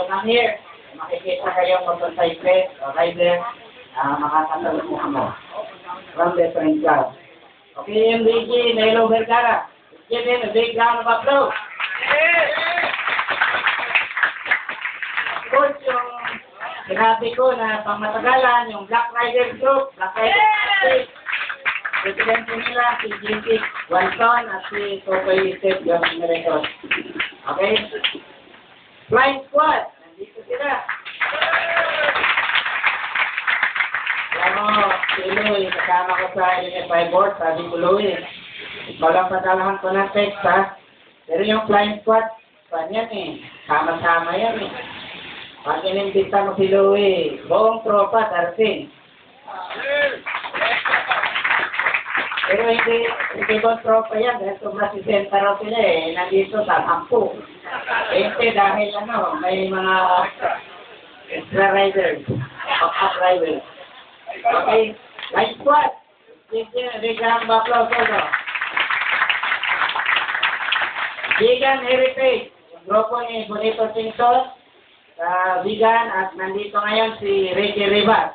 you come here, makikita kayong motorcyclist o rider, makakatalog mo from different clubs. Okay, MDG, Nelo Vergara, give him a big round of applause. Of course, yung sinabi ko na pangmatagalan, yung Black Rider Group, Black Rider Group, presidente nila, si JP Walton at si Tokoy Steve yung Amerikos. Okay? Flying Squad, nandito sila. Si Louie, kasama ko sa LNFI board, sabi ko Louie, walang padalahan ko ng text ha. Pero yung Flying Squad, saan yan eh? Sama-sama yan eh. Pag inimbita mo si Louie, buong tropa, darating. Pero hindi buong tropa yan, dahil sobra 60 raw sila eh, nandito sa 10. Dahil may mga extra riders, up riders. Okay, Flying Squad, big round of applause also. Vegan Heritage, yung grupo ni Bonito Simpson, vegan at nandito ngayon si Ricky Rivas.